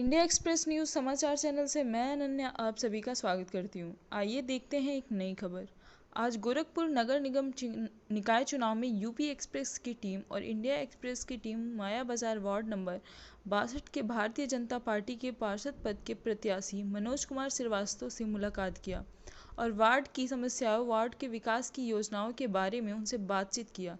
India express news समाचार channel से मैं अनन्या आप सभी का स्वागत करती हूँ। आइए देखते हैं एक नई खबर। आज गोरखपुर नगर निगम निकाय चुनाव में यूपी एक्सप्रेस की टीम और इंडिया एक्सप्रेस की टीम माया बाजार वार्ड नंबर 62 के भारतीय जनता पार्टी के पार्षद पद के प्रत्याशी मनोज कुमार श्रीवास्तव से मुलाकात किया और वार्ड की समस्याओं, वार्ड के विकास की योजनाओं के बारे में उनसे बातचीत किया।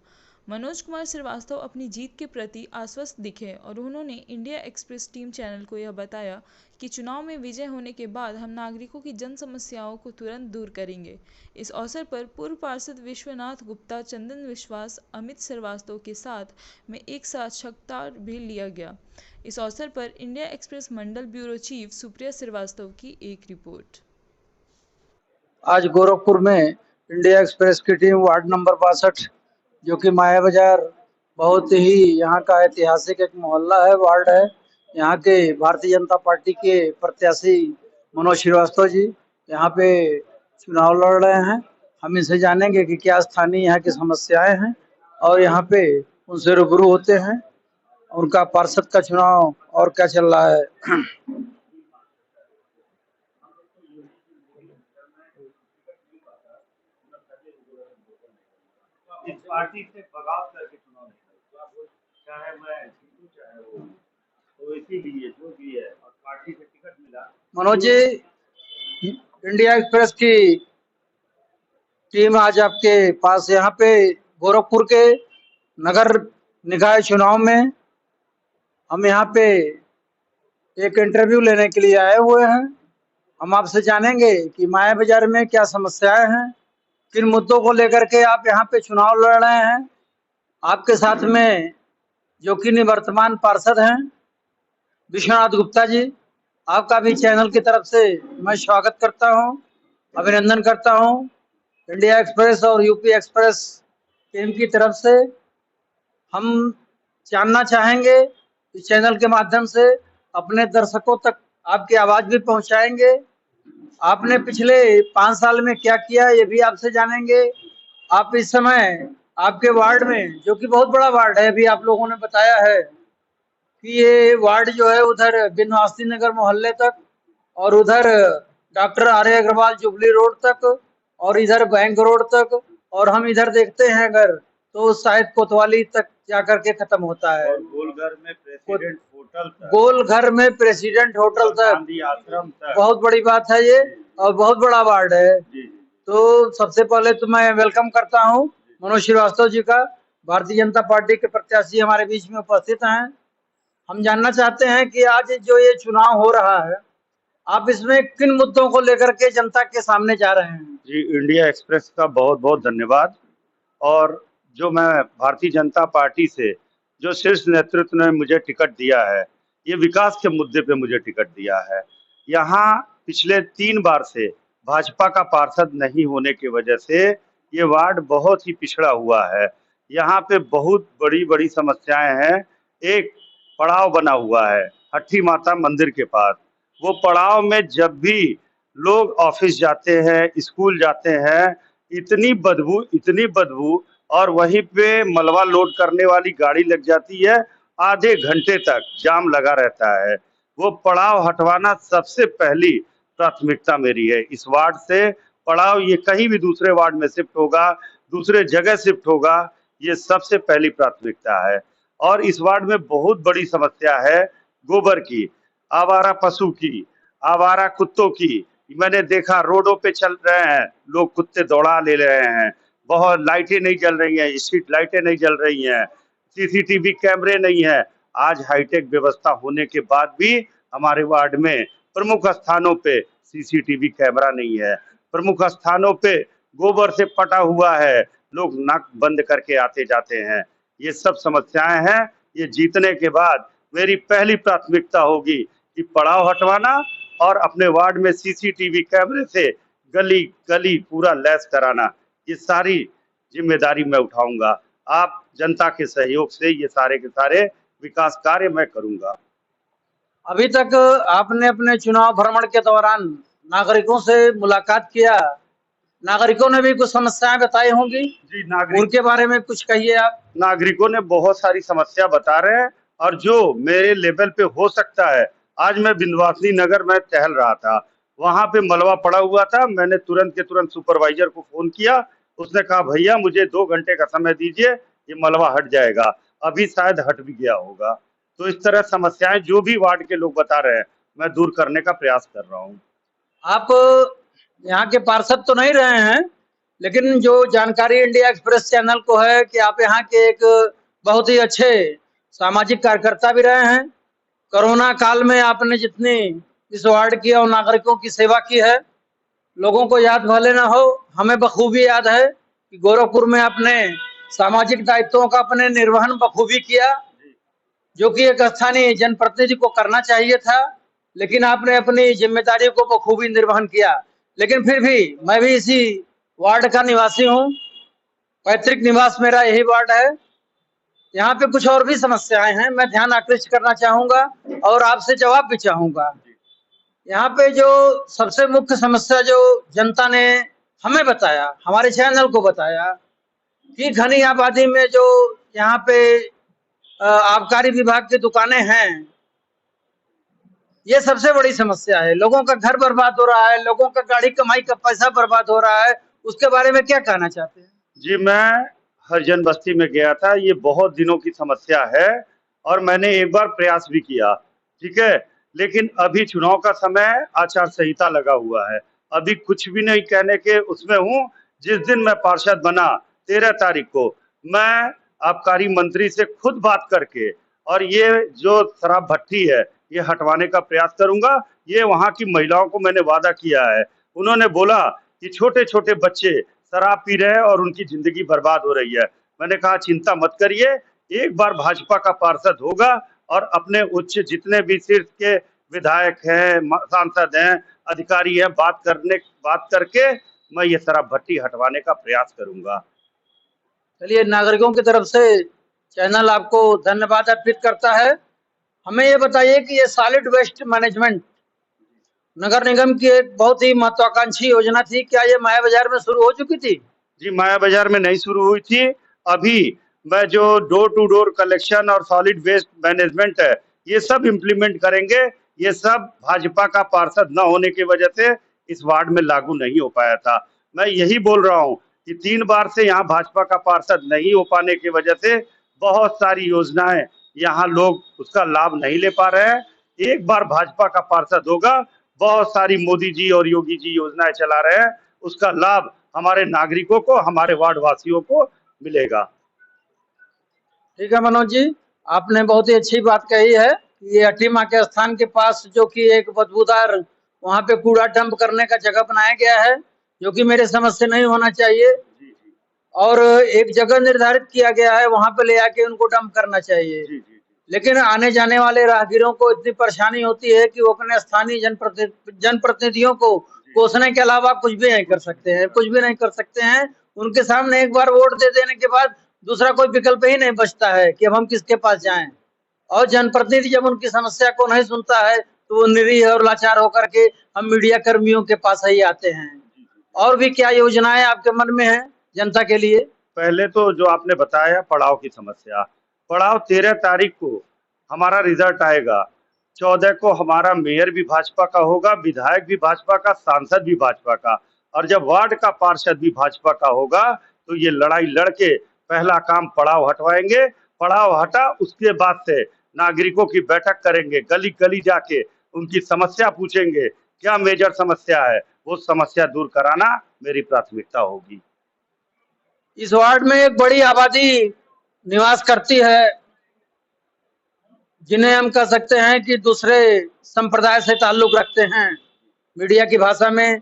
मनोज कुमार श्रीवास्तव अपनी जीत के प्रति आश्वस्त दिखे और उन्होंने इंडिया एक्सप्रेस टीम चैनल को यह बताया कि चुनाव में विजय होने के बाद हम नागरिकों की जन समस्याओं को तुरंत दूर करेंगे। इस अवसर पर पूर्व पार्षद विश्वनाथ गुप्ता, चंदन विश्वास, अमित श्रीवास्तव के साथ में एक साक्षात्कार भी लिया गया। इस अवसर पर इंडिया एक्सप्रेस मंडल ब्यूरो चीफ सुप्रिया श्रीवास्तव की एक रिपोर्ट। आज गोरखपुर में इंडिया एक्सप्रेस की टीम वार्ड नंबर 62 जो कि माया बाजार बहुत ही यहाँ का ऐतिहासिक एक मोहल्ला है, वार्ड है। यहाँ के भारतीय जनता पार्टी के प्रत्याशी मनोज श्रीवास्तव जी यहाँ पे चुनाव लड़ रहे हैं। हम इनसे जानेंगे कि क्या स्थानीय यहाँ की समस्याएं हैं और यहाँ पे उनसे रूबरू होते हैं। उनका पार्षद का चुनाव और क्या चल रहा है। इस पार्टी से बगाव करके चुनाव नहीं, चाहे मैं जीतूं चाहे वो, तो इसीलिए जो भी है और पार्टी से टिकट मिला। मनोज जी, इंडिया एक्सप्रेस की टीम आज आपके पास यहाँ पे गोरखपुर के नगर निकाय चुनाव में हम यहाँ पे एक इंटरव्यू लेने के लिए आए हुए हैं। हम आपसे जानेंगे कि माया बाजार में क्या समस्याएं हैं, किन मुद्दों को लेकर के आप यहाँ पे चुनाव लड़ रहे हैं। आपके साथ में जो कि निवर्तमान पार्षद हैं विश्वनाथ गुप्ता जी, आपका भी चैनल की तरफ से मैं स्वागत करता हूँ, अभिनंदन करता हूँ। इंडिया एक्सप्रेस और यूपी एक्सप्रेस टीम की तरफ से हम जानना चाहेंगे इस चैनल के माध्यम से अपने दर्शकों तक आपकी आवाज भी पहुंचाएंगे। आपने पिछले 5 साल में क्या किया ये भी आपसे जानेंगे। आप इस समय आपके वार्ड में, जो कि बहुत बड़ा वार्ड है, अभी आप लोगों ने बताया है कि ये वार्ड जो है उधर बिनवासी नगर मोहल्ले तक और उधर डॉक्टर आर्य अग्रवाल जुबली रोड तक और इधर बैंक रोड तक, और हम इधर देखते हैं अगर तो शायद कोतवाली तक जाकर के खत्म होता है। और गोलघर में प्रेसिडेंट होटल तक, गोलघर में प्रेसिडेंट होटल तक, गांधी आश्रम तक। बहुत बड़ी बात है ये और बहुत बड़ा वार्ड है। तो सबसे पहले तो मैं वेलकम करता हूँ मनोज श्रीवास्तव जी का। भारतीय जनता पार्टी के प्रत्याशी हमारे बीच में उपस्थित हैं। हम जानना चाहते हैं कि आज जो ये चुनाव हो रहा है, आप इसमें किन मुद्दों को लेकर के जनता के सामने जा रहे हैं। जी, इंडिया एक्सप्रेस का बहुत बहुत धन्यवाद। और जो मैं भारतीय जनता पार्टी से जो शीर्ष नेतृत्व ने मुझे टिकट दिया है, ये विकास के मुद्दे पे मुझे टिकट दिया है। यहाँ पिछले 3 बार से भाजपा का पार्षद नहीं होने की वजह से ये वार्ड बहुत ही पिछड़ा हुआ है। यहाँ पे बहुत बड़ी बड़ी समस्याएं हैं। एक पड़ाव बना हुआ है हट्टी माता मंदिर के पास। वो पड़ाव में जब भी लोग ऑफिस जाते हैं, स्कूल जाते हैं, इतनी बदबू और वहीं पे मलबा लोड करने वाली गाड़ी लग जाती है। आधे घंटे तक जाम लगा रहता है। वो पड़ाव हटवाना सबसे पहली प्राथमिकता मेरी है। इस वार्ड से पड़ाव ये कहीं भी दूसरे वार्ड में शिफ्ट होगा, दूसरे जगह शिफ्ट होगा, ये सबसे पहली प्राथमिकता है। और इस वार्ड में बहुत बड़ी समस्या है गोबर की, आवारा पशु की, आवारा कुत्तों की। मैंने देखा रोडों पे चल रहे हैं लोग, कुत्ते दौड़ा ले रहे हैं। बहुत लाइटें नहीं जल रही हैं, स्ट्रीट लाइटें नहीं जल रही हैं, सीसीटीवी कैमरे नहीं है। आज हाईटेक व्यवस्था होने के बाद भी हमारे वार्ड में प्रमुख स्थानों पे सीसीटीवी कैमरा नहीं है। प्रमुख स्थानों पे गोबर से पटा हुआ है, लोग नाक बंद करके आते जाते हैं। ये सब समस्याएं हैं। ये जीतने के बाद मेरी पहली प्राथमिकता होगी कि पड़ाव हटवाना और अपने वार्ड में सीसीटीवी कैमरे से गली गली पूरा लैस कराना। ये सारी जिम्मेदारी मैं उठाऊंगा। आप जनता के सहयोग से ये सारे के सारे विकास कार्य मैं करूंगा। अभी तक आपने अपने चुनाव भ्रमण के दौरान नागरिकों से मुलाकात किया, नागरिकों ने भी कुछ समस्याएं बताई होंगी। जी, नागरिक उनके बारे में कुछ कहिए आप। नागरिकों ने बहुत सारी समस्या बता रहे हैं और जो मेरे लेवल पे हो सकता है आज मैं विंध्यवासिनी नगर में टहल रहा था, वहां पे मलबा पड़ा हुआ था। मैंने तुरंत के तुरंत सुपरवाइजर को फोन किया। उसने कहा भैया मुझे 2 घंटे का समय दीजिए, ये मलबा हट जाएगा। अभी शायद हट भी गया होगा। तो इस तरह समस्याएं जो भी वार्ड के लोग बता रहे हैं, मैं दूर करने का प्रयास कर रहा हूँ। आप यहाँ के पार्षद तो नहीं रहे हैं, लेकिन जो जानकारी इंडिया एक्सप्रेस चैनल को है कि आप यहाँ के एक बहुत ही अच्छे सामाजिक कार्यकर्ता भी रहे हैं। कोरोना काल में आपने जितनी इस वार्ड की और नागरिकों की सेवा की है, लोगों को याद भले ना हो, हमें बखूबी याद है कि गोरखपुर में आपने सामाजिक दायित्वों का अपने निर्वहन बखूबी किया, जो कि एक स्थानीय जनप्रतिनिधि को करना चाहिए था, लेकिन आपने अपनी जिम्मेदारी को बखूबी निर्वहन किया। लेकिन फिर भी मैं भी इसी वार्ड का निवासी हूँ, पैतृक निवास मेरा यही वार्ड है। यहाँ पे कुछ और भी समस्याएं हैं, मैं ध्यान आकृष्ट करना चाहूंगा और आपसे जवाब भी चाहूंगा। यहाँ पे जो सबसे मुख्य समस्या जो जनता ने हमें बताया, हमारे चैनल को बताया, कि घनी आबादी में जो यहाँ पे आबकारी विभाग की दुकानें हैं, ये सबसे बड़ी समस्या है। लोगों का घर बर्बाद हो रहा है, लोगों का गाड़ी कमाई का पैसा बर्बाद हो रहा है। उसके बारे में क्या कहना चाहते हैं? जी, मैं हरिजन बस्ती में गया था। ये बहुत दिनों की समस्या है और मैंने एक बार प्रयास भी किया, ठीक है। लेकिन अभी चुनाव का समय है, आचार संहिता लगा हुआ है, अभी कुछ भी नहीं कहने के उसमें हूँ। जिस दिन मैं पार्षद बना 13 तारीख को, मैं आबकारी मंत्री से खुद बात करके और ये जो शराब भट्टी है ये हटवाने का प्रयास करूंगा। ये वहाँ की महिलाओं को मैंने वादा किया है। उन्होंने बोला कि छोटे छोटे बच्चे शराब पी रहे हैं और उनकी जिंदगी बर्बाद हो रही है। मैंने कहा चिंता मत करिए, एक बार भाजपा का पार्षद होगा और अपने उच्च जितने भी शीर्ष के विधायक हैं, सांसद हैं, अधिकारी हैं, बात करके मैं ये शराब भट्टी हटवाने का प्रयास करूंगा। चलिए, नागरिकों की तरफ से चैनल आपको धन्यवाद अर्पित करता है। हमें ये बताइए कि ये सॉलिड वेस्ट मैनेजमेंट नगर निगम की एक बहुत ही महत्वाकांक्षी योजना थी, क्या ये माया बाजार में शुरू हो चुकी थी? जी, माया बाजार में नहीं शुरू हुई थी। अभी मैं जो डोर टू डोर कलेक्शन और सॉलिड वेस्ट मैनेजमेंट है, ये सब इम्प्लीमेंट करेंगे। ये सब भाजपा का पार्षद न होने की वजह से इस वार्ड में लागू नहीं हो पाया था। मैं यही बोल रहा हूँ कि 3 बार से यहाँ भाजपा का पार्षद नहीं हो पाने की वजह से बहुत सारी योजनाएं यहाँ लोग उसका लाभ नहीं ले पा रहे हैं। एक बार भाजपा का पार्षद होगा, बहुत सारी मोदी जी और योगी जी योजनाएं चला रहे हैं, उसका लाभ हमारे नागरिकों को, हमारे वार्ड वासियों को मिलेगा। ठीक है मनोज जी, आपने बहुत ही अच्छी बात कही है। ये अट्टी माँ के स्थान के पास जो कि एक बदबूदार वहाँ पे कूड़ा डंप करने का जगह बनाया गया है, जो कि मेरे समझ से नहीं होना चाहिए, और एक जगह निर्धारित किया गया है, वहाँ पे ले आके उनको डंप करना चाहिए। लेकिन आने जाने वाले राहगीरों को इतनी परेशानी होती है कि वो अपने स्थानीय जनप्रतिनिधियों को कोसने के अलावा कुछ भी नहीं कर सकते हैं, कुछ भी नहीं कर सकते हैं। उनके सामने एक बार वोट दे देने के बाद दूसरा कोई विकल्प ही नहीं बचता है कि अब हम किसके पास जाएं। और जनप्रतिनिधि जब उनकी समस्या को नहीं सुनता है तो वो निरीह और लाचार होकर के हम मीडिया कर्मियों के पास ही आते हैं। और भी क्या योजनाएं आपके मन में है जनता के लिए? पहले तो जो आपने बताया पड़ाव की समस्या, पड़ाव 13 तारीख को हमारा रिजल्ट आएगा। 14 को हमारा मेयर भी भाजपा का होगा, विधायक भी भाजपा का, सांसद भी भाजपा का, और जब वार्ड का पार्षद भी भाजपा का होगा तो ये लड़ाई लड़के पहला काम पड़ाव हटवाएंगे। पड़ाव हटा उसके बाद से नागरिकों की बैठक करेंगे, गली गली जाके उनकी समस्या पूछेंगे, क्या मेजर समस्या है, वो समस्या दूर कराना मेरी प्राथमिकता होगी। इस वार्ड में एक बड़ी आबादी निवास करती है, जिन्हें हम कह सकते हैं कि दूसरे संप्रदाय से ताल्लुक रखते हैं मीडिया की भाषा में।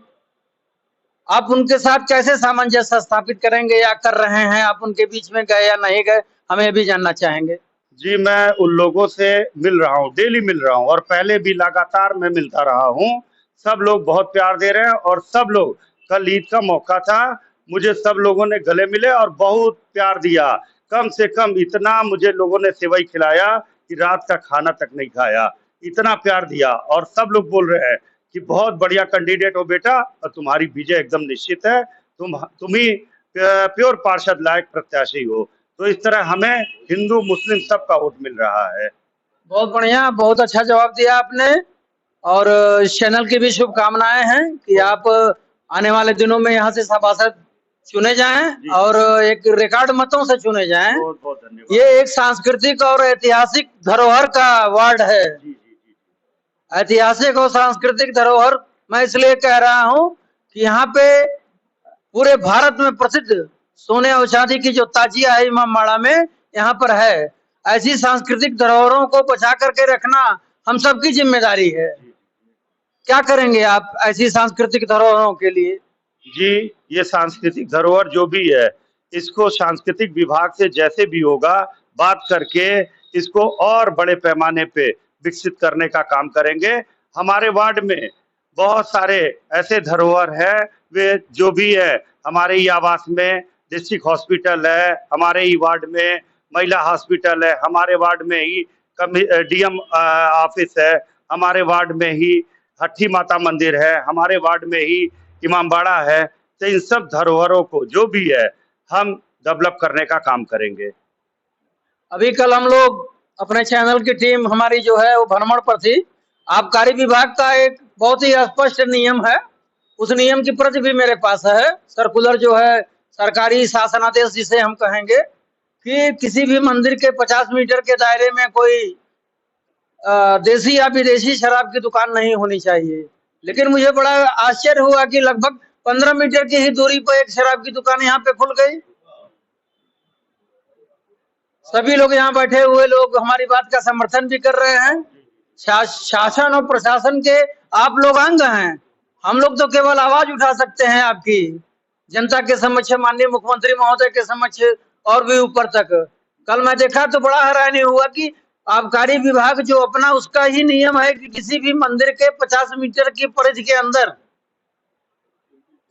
आप उनके साथ कैसे सामंजस्य स्थापित करेंगे या कर रहे हैं? आप उनके बीच में गए या नहीं गए, हमें भी जानना चाहेंगे। जी, मैं उन लोगों से मिल रहा हूँ, डेली मिल रहा हूँ, और पहले भी लगातार मैं मिलता रहा हूँ। सब लोग बहुत प्यार दे रहे हैं और सब लोग, कल ईद का मौका था, मुझे सब लोगों ने गले मिले और बहुत प्यार दिया। कम से कम इतना मुझे लोगों ने सेवई खिलाया कि रात का खाना तक नहीं खाया, इतना प्यार दिया। और सब लोग बोल रहे हैं कि बहुत बढ़िया कैंडिडेट हो बेटा और तुम्हारी विजय एकदम निश्चित है, तुम ही प्योर पार्षद लायक प्रत्याशी हो। तो इस तरह हमें हिंदू मुस्लिम सबका वोट मिल रहा है। बहुत बढ़िया, बहुत अच्छा जवाब दिया आपने। और इस चैनल की भी शुभकामनाएं हैं कि आप आने वाले दिनों में यहाँ से सभासद चुने जाएं जी और एक रिकॉर्ड मतों से चुने जाएं। बहुत बहुत धन्यवाद। ये एक सांस्कृतिक और ऐतिहासिक धरोहर का वार्ड है। जी जी जी ऐतिहासिक और सांस्कृतिक धरोहर मैं इसलिए कह रहा हूँ कि यहाँ पे पूरे भारत में प्रसिद्ध सोने और चांदी की जो ताजिया है इमामबाड़ा में, यहाँ पर है। ऐसी सांस्कृतिक धरोहरों को बचा करके रखना हम सबकी जिम्मेदारी है। क्या करेंगे आप ऐसी सांस्कृतिक धरोहरों के लिए? जी, ये सांस्कृतिक धरोहर जो भी है, इसको सांस्कृतिक विभाग से जैसे भी होगा बात करके इसको और बड़े पैमाने पे विकसित करने का काम करेंगे। हमारे वार्ड में बहुत सारे ऐसे धरोहर है, वे जो भी है हमारे ही आवास में डिस्ट्रिक्ट हॉस्पिटल है, हमारे ही वार्ड में महिला हॉस्पिटल है, हमारे वार्ड में ही डीएम ऑफिस है, हमारे वार्ड में ही हट्ठी माता मंदिर है, हमारे वार्ड में ही इमामबाड़ा है। तो इन सब धरोहरों को जो भी है हम डेवलप करने का काम करेंगे। अभी कल हम लोग अपने चैनल की टीम हमारी जो है वो भ्रमण पर थी। आबकारी विभाग का एक बहुत ही स्पष्ट नियम है, उस नियम की प्रति भी मेरे पास है। सर्कुलर जो है, सरकारी शासनादेश जिसे हम कहेंगे, कि किसी भी मंदिर के 50 मीटर के दायरे में कोई देसी या विदेशी शराब की दुकान नहीं होनी चाहिए। लेकिन मुझे बड़ा आश्चर्य हुआ कि लगभग 15 मीटर की ही दूरी पर एक शराब की दुकान यहाँ पे खुल गई। सभी लोग यहाँ बैठे हुए लोग हमारी बात का समर्थन भी कर रहे हैं। शासन और प्रशासन के आप लोग अंग हैं, हम लोग तो केवल आवाज उठा सकते हैं आपकी जनता के समक्ष, माननीय मुख्यमंत्री महोदय के समक्ष और भी ऊपर तक। कल मैं देखा तो बड़ा हैरानी हुआ कि आबकारी विभाग जो अपना उसका ही नियम है कि किसी भी मंदिर के 50 मीटर की परिधि के अंदर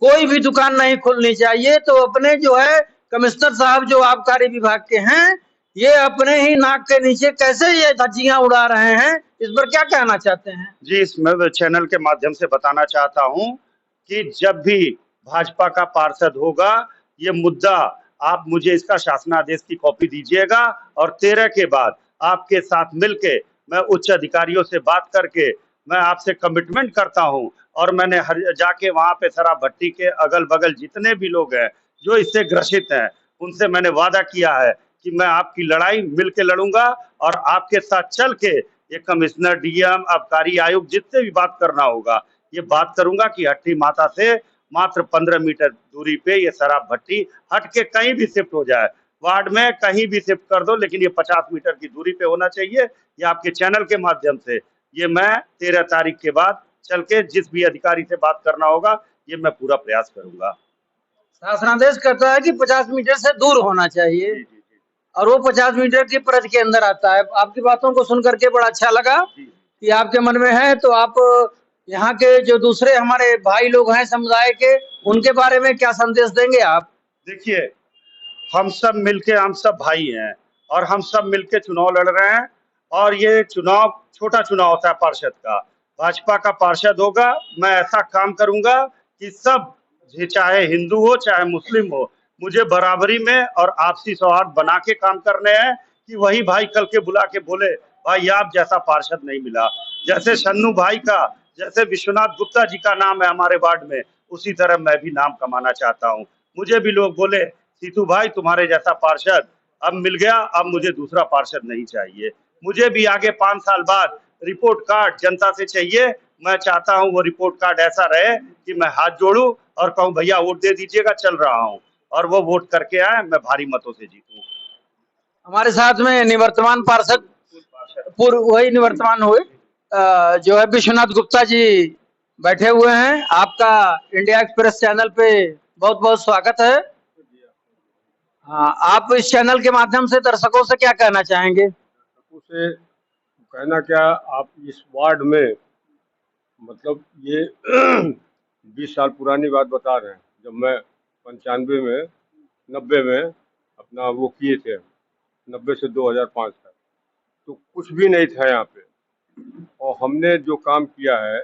कोई भी दुकान नहीं खुलनी चाहिए। तो अपने जो है कमिश्नर साहब जो आबकारी विभाग के हैं, ये अपने ही नाक के नीचे कैसे ये धज्जियां उड़ा रहे हैं, इस पर क्या कहना चाहते हैं? जी, इसमें चैनल के माध्यम से बताना चाहता हूं कि जब भी भाजपा का पार्षद होगा, ये मुद्दा आप मुझे इसका शासनादेश की कॉपी दीजिएगा और 13 के बाद आपके साथ मिलके मैं उच्च अधिकारियों से बात करके मैं आपसे कमिटमेंट करता हूं। और मैंने जाके वहां पे शराब भट्टी के अगल बगल जितने भी लोग हैं जो इससे ग्रसित हैं, उनसे मैंने वादा किया है कि मैं आपकी लड़ाई मिलके लड़ूंगा और आपके साथ चल के ये कमिश्नर, डीएम, आबकारी आयुक्त जितने भी बात करना होगा, ये बात करूंगा कि हट्टी माता से मात्र 15 मीटर दूरी पे ये शराब भट्टी हट के कहीं भी शिफ्ट हो जाए, वार्ड में कहीं भी शिफ्ट कर दो, लेकिन ये 50 मीटर की दूरी पे होना चाहिए। ये आपके चैनल के माध्यम से ये मैं 13 तारीख के बाद चल के जिस भी अधिकारी से बात करना होगा, ये मैं पूरा प्रयास करूंगा। शासनादेश कहता है कि 50 मीटर से दूर होना चाहिए और वो 50 मीटर की परिधि के अंदर आता है। आपकी बातों को सुन करके बड़ा अच्छा लगा कि आपके मन में है। तो आप यहाँ के जो दूसरे हमारे भाई लोग हैं समुदाय के, उनके बारे में क्या संदेश देंगे आप? देखिए, हम सब भाई हैं और हम सब मिलके चुनाव लड़ रहे हैं और ये चुनाव छोटा चुनाव होता है पार्षद का। भाजपा का पार्षद होगा, मैं ऐसा काम करूंगा कि सब, चाहे हिंदू हो चाहे मुस्लिम हो, मुझे बराबरी में और आपसी सौहार्द बना के काम करने हैं कि वही भाई कल के बुला के बोले भाई आप जैसा पार्षद नहीं मिला। जैसे शन्नू भाई का, जैसे विश्वनाथ गुप्ता जी का नाम है हमारे वार्ड में, उसी तरह मैं भी नाम कमाना चाहता हूँ। मुझे भी लोग बोले सीतू भाई तुम्हारे जैसा पार्षद अब मिल गया, अब मुझे दूसरा पार्षद नहीं चाहिए। मुझे भी आगे 5 साल बाद रिपोर्ट कार्ड जनता से चाहिए। मैं चाहता हूं वो रिपोर्ट कार्ड ऐसा रहे कि मैं हाथ जोड़ूं और कहूं भैया वोट दे दीजिएगा, चल रहा हूं, और वो वोट करके आए, मैं भारी मतों से जीतूं। हमारे साथ में निवर्तमान पार्षद, पूर्व वही निवर्तमान हुए जो है विश्वनाथ गुप्ता जी बैठे हुए हैं। आपका इंडिया एक्सप्रेस चैनल पे बहुत बहुत स्वागत है। हाँ, आप इस चैनल के माध्यम से दर्शकों से क्या कहना चाहेंगे? उसे कहना क्या, आप इस वार्ड में मतलब ये 20 साल पुरानी बात बता रहे हैं। जब मैं 95 में 90 में अपना वो किए थे, 90 से 2005 तक, तो कुछ भी नहीं था यहाँ पे। और हमने जो काम किया है,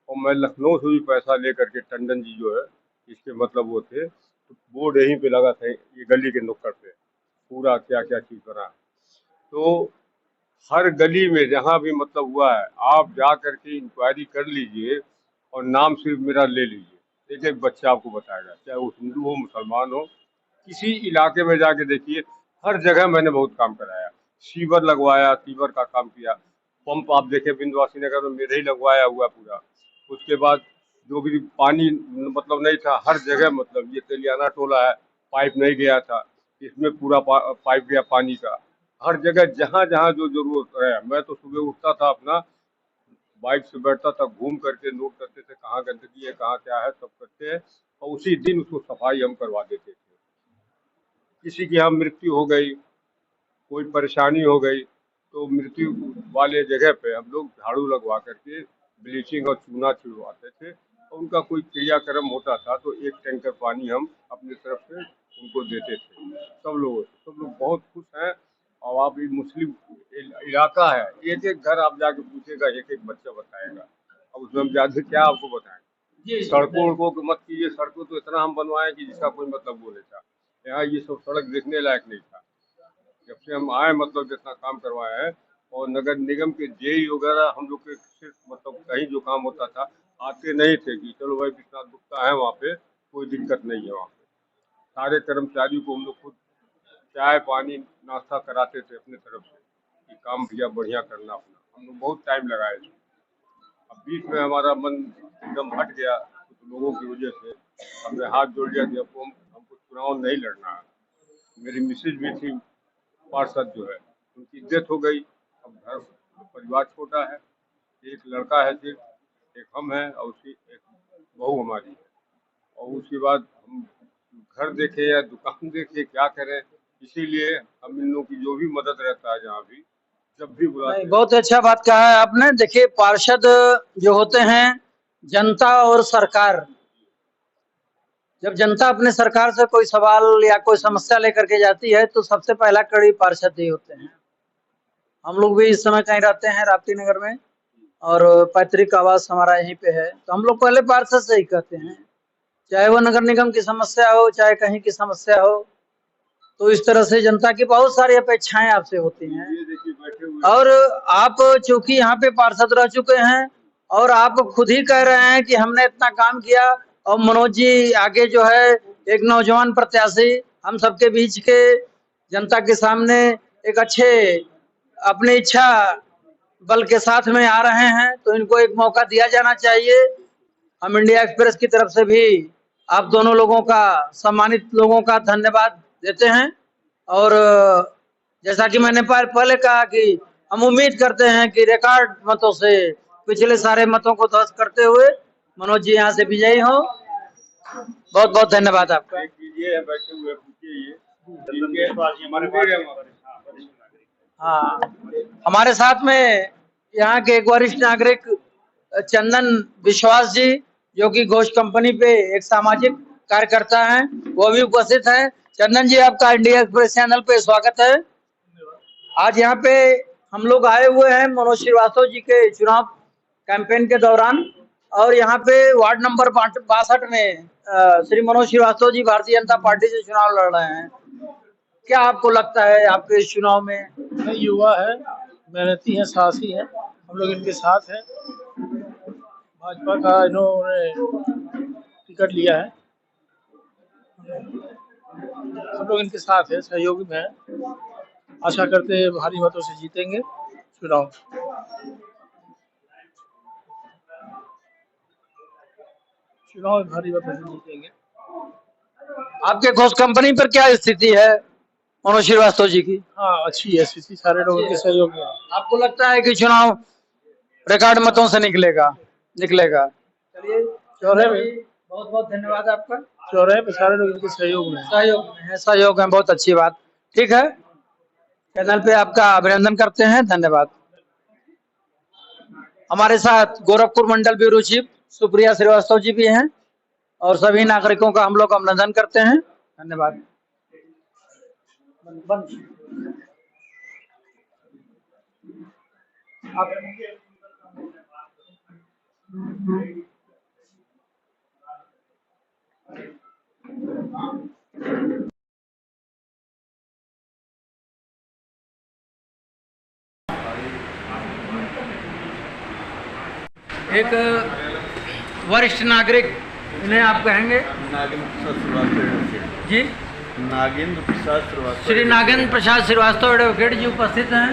और मैं लखनऊ से भी पैसा लेकर के, टंडन जी जो है इसके मतलब वो थे, तो बोर्ड यहीं पे लगा था, ये गली के नुक्कड़ पे पूरा क्या क्या चीज़ बना। तो हर गली में जहाँ भी मतलब हुआ है, आप जा करके इंक्वायरी कर लीजिए और नाम सिर्फ मेरा ले लीजिए, एक एक बच्चा आपको बताएगा, चाहे वो हिंदू हो मुसलमान हो। किसी इलाके में जाके देखिए, हर जगह मैंने बहुत काम कराया, सीवर लगवाया, सीवर का काम किया, पंप आप देखे विंध्यवासिनी नगर में मेरे ही लगवाया हुआ पूरा। उसके बाद जो भी पानी मतलब नहीं था, हर जगह मतलब ये तेलियाना टोला है, पाइप नहीं गया था, इसमें पूरा पाइप गया पानी का। हर जगह जहाँ जहाँ जो जरूरत है, मैं तो सुबह उठता था, अपना बाइक से बैठता था, घूम करके नोट करते थे कहाँ गंदगी है, कहाँ क्या है, सब करते हैं और उसी दिन उसको सफाई हम करवा देते थे। किसी की यहाँ मृत्यु हो गई, कोई परेशानी हो गई, तो मृत्यु वाले जगह पे हम लोग झाड़ू लगवा करके ब्लीचिंग और चूना छिड़वाते थे और उनका कोई क्रियाक्रम होता था तो एक टैंकर पानी हम अपनी तरफ से उनको देते थे। सब लोग बहुत खुश हैं। और आप ये मुस्लिम इलाका है, एक एक घर आप जाके पूछेगा, एक एक बच्चा बताएगा। अब उसमें हम ज्यादा क्या आपको बताएं। सड़कों को मत कीजिए, सड़कों तो इतना हम बनवाए कि जिसका कोई मतलब वो नहीं था। यहाँ ये सब सड़क देखने लायक नहीं था। जब से हम आए मतलब जितना काम करवाए हैं, और नगर निगम के जेई वगैरह हम लोग के सिर्फ मतलब कहीं जो काम होता था आते नहीं थे कि चलो भाई विश्वनाथ गुप्ता है वहाँ पे, कोई दिक्कत नहीं है। वहाँ पे सारे कर्मचारियों को हम लोग खुद चाय पानी नाश्ता कराते थे अपने तरफ से कि काम भैया बढ़िया करना अपना। हम लोग बहुत टाइम लगाए थे। अब बीच में हमारा मन एकदम हट गया कुछ लोगों की वजह से, हमने हाथ जोड़ लिया कि हमको चुनाव नहीं लड़ना है। मेरी मिसेज भी थी पार्षद जो है, उनकी डेथ हो गई। अब घर परिवार छोटा है, एक लड़का है सिर्फ, एक हम हैं और उसकी एक बहू हमारी है। और उसके बाद हम घर देखे या दुकान देखे, क्या करें, इसीलिए हम इन लोगों की जो भी मदद रहता है जहाँ भी जब भी बुलाते हैं। बहुत अच्छा बात कहा है आपने। देखिए, पार्षद जो होते हैं, जनता और सरकार, जब जनता अपने सरकार से कोई सवाल या कोई समस्या लेकर के जाती है तो सबसे पहला कड़ी पार्षद ही होते हैं। हम लोग भी इस समय कहीं रहते हैं राप्ती नगर में और पैतृक आवास हमारा यहीं पे है, तो हम लोग पहले पार्षद से ही कहते हैं, चाहे वो नगर निगम की समस्या हो चाहे कहीं की समस्या हो। तो इस तरह से जनता की बहुत सारी अपेक्षाएं आपसे होती हैं। और आप चूंकि यहाँ पे पार्षद रह चुके हैं और आप खुद ही कह रहे हैं कि हमने इतना काम किया, और मनोज जी आगे जो है एक नौजवान प्रत्याशी हम सबके बीच के जनता के सामने एक अच्छे अपनी इच्छा बल के साथ में आ रहे हैं, तो इनको एक मौका दिया जाना चाहिए। हम इंडिया एक्सप्रेस की तरफ से भी आप दोनों लोगों का, सम्मानित लोगों का धन्यवाद देते हैं। और जैसा कि मैंने पहले कहा कि हम उम्मीद करते हैं कि रिकॉर्ड मतों से पिछले सारे मतों को ध्वस्त करते हुए मनोज जी यहाँ से विजयी हो। बहुत बहुत धन्यवाद आपका। हाँ, हमारे साथ में यहाँ के एक वरिष्ठ नागरिक चंदन विश्वास जी, जो कि घोष कंपनी पे एक सामाजिक कार्यकर्ता हैं, वो भी उपस्थित हैं। चंदन जी, आपका इंडिया एक्सप्रेस चैनल पे स्वागत है। आज यहाँ पे हम लोग आए हुए हैं मनोज श्रीवास्तव जी के चुनाव कैंपेन के दौरान, और यहाँ पे वार्ड नंबर 62 में श्री मनोज श्रीवास्तव जी भारतीय जनता पार्टी से चुनाव लड़ रहे हैं। क्या आपको लगता है आपके इस चुनाव में? युवा है, मेहनती है, साहसी है, हम लोग इनके साथ हैं। भाजपा का इन्होंने टिकट लिया है, हम लोग इनके साथ हैं, सहयोगी में हैं। आशा करते हैं भारी मतों से जीतेंगे चुनाव। चुनाव में भारी मतों से जीतेंगे। आपके घोष कंपनी पर क्या स्थिति है मनोज श्रीवास्तव जी की? हाँ, अच्छी है स्थिति, सारे लोगों के सहयोग में। आपको लगता है कि चुनाव रिकॉर्ड मतों से निकलेगा? चलिए, चौराहे में बहुत बहुत धन्यवाद आपका। चौराहे पे सारे लोग इनके सहयोग में है, सहयोग है, बहुत अच्छी बात। ठीक है, चैनल पे आपका अभिनंदन करते हैं, धन्यवाद। हमारे साथ गोरखपुर मंडल ब्यूरो चीफ सुप्रिया श्रीवास्तव जी भी हैं, और सभी नागरिकों का हम लोग अभिनंदन करते हैं, धन्यवाद। एक वरिष्ठ नागरिक इन्हें आप कहेंगे? नागेंद्र प्रसाद श्रीवास्तव जी, नागेंद्र प्रसाद श्रीवास्तव। श्री नागेंद्र प्रसाद श्रीवास्तव एडवोकेट जी उपस्थित हैं।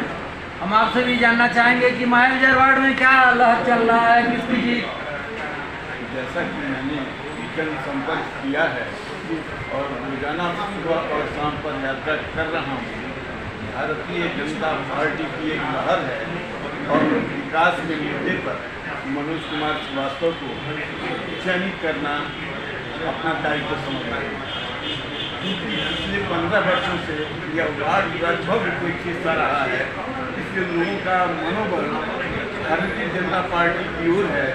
हम आपसे भी जानना चाहेंगे कि मायाबजार वार्ड में क्या लहर चल रहा है, किसकी जीत? जैसा कि मैंने जनसंपर्क किया है और रोजाना सुबह और शाम पर यात्रा कर रहा हूँ, भारतीय जनता पार्टी की एक लहर है और विकास के मुद्दे पर मनोज कुमार श्रीवास्तव को चयनित करना अपना दायित्व समझना है, क्योंकि पिछले 15 वर्षों से यह वार्ड लगभग उपेक्षित रहा है। इसलिए लोगों का मनोबल भारतीय जनता पार्टी की ओर है।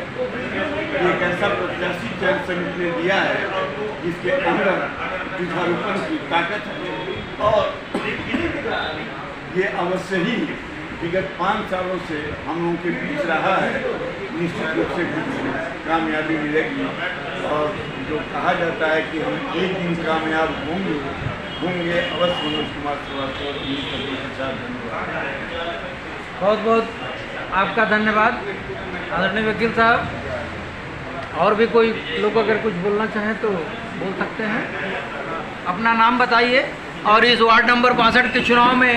एक ऐसा प्रत्याशी चयन समिति ने दिया है जिसके अंदर जुझारूपन की ताकत है और ये अवश्य ही विगत 5 सालों से हम लोगों के बीच रहा है। निश्चित रूप से कुछ कामयाबी मिलेगी और जो कहा जाता है कि हम एक दिन कामयाब होंगे अवश्य। मनोज कुमार श्रीवास्तव के साथ धन्यवाद। बहुत बहुत आपका धन्यवाद आदरणीय वकील साहब। और भी कोई लोग अगर कुछ बोलना चाहें तो बोल सकते हैं। अपना नाम बताइए और इस वार्ड नंबर 62 के चुनाव में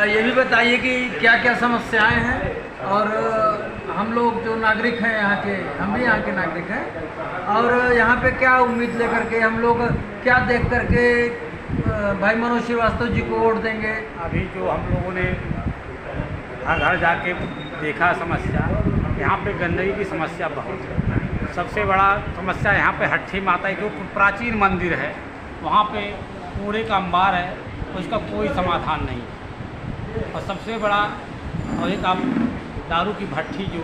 ये भी बताइए कि क्या क्या समस्याएं हैं और हम लोग जो नागरिक हैं यहाँ के, हम भी यहाँ के नागरिक हैं, और यहाँ पे क्या उम्मीद लेकर के हम लोग क्या देख करके भाई मनोज श्रीवास्तव जी को वोट देंगे। अभी जो हम लोगों ने घर घर जाके देखा समस्या, यहाँ पे गंदगी की समस्या बहुत है। सबसे बड़ा समस्या यहाँ पे हट्ठी माता जो प्राचीन मंदिर है, वहाँ पे कूड़े का अंबार है, उसका कोई समाधान नहीं है। और सबसे बड़ा और एक आप दारू की भट्ठी जो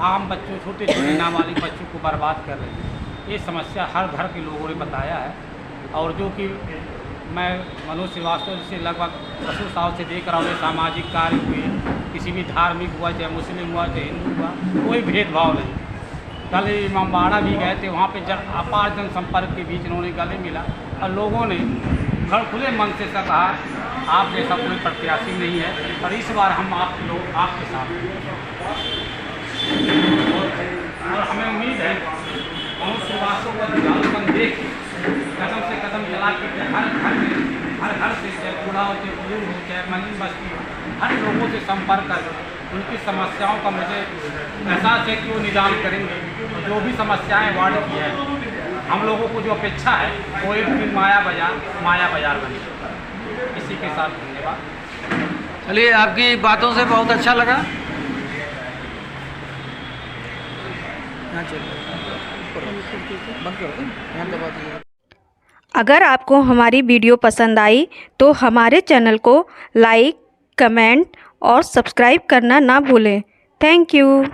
आम बच्चों, छोटे छोटे नाबालिग बच्चों को बर्बाद कर रही है, ये समस्या हर घर के लोगों ने बताया है। और जो कि मैं मनोज श्रीवास्तव से लगभग 10 साल से देख रहा हूँ, सामाजिक कार्य हुए, किसी भी धार्मिक हुआ, चाहे मुस्लिम हुआ चाहे हिंदू हुआ, कोई भेदभाव नहीं। कल इमामबाड़ा भी गए थे, वहाँ पे अपार जनसंपर्क के बीच इन्होंने गले मिला और लोगों ने खुले मन से कहा आप जैसा कोई प्रत्याशी नहीं है और इस बार हम आप लोग आपके साथ हैं। और हमें उम्मीद है मनोज श्रीवास्तव का जुझारूपन देख कदम से कदम चला के हर घर से, चाहे बूढ़ा हो चाहे बुजुर्ग हो चाहे मंदिर बस्ती हो, हर लोगों से संपर्क कर उनकी समस्याओं का मुझे एहसास है कि वो निदान करेंगे। जो भी समस्याएं वार्ड की है, हम लोगों को जो अपेक्षा है वो एक दिन माया बाजार बने। इसी के साथ धन्यवाद। चलिए, आपकी बातों से बहुत अच्छा लगा। अगर आपको हमारी वीडियो पसंद आई तो हमारे चैनल को लाइक, कमेंट और सब्सक्राइब करना ना भूलें। Thank you.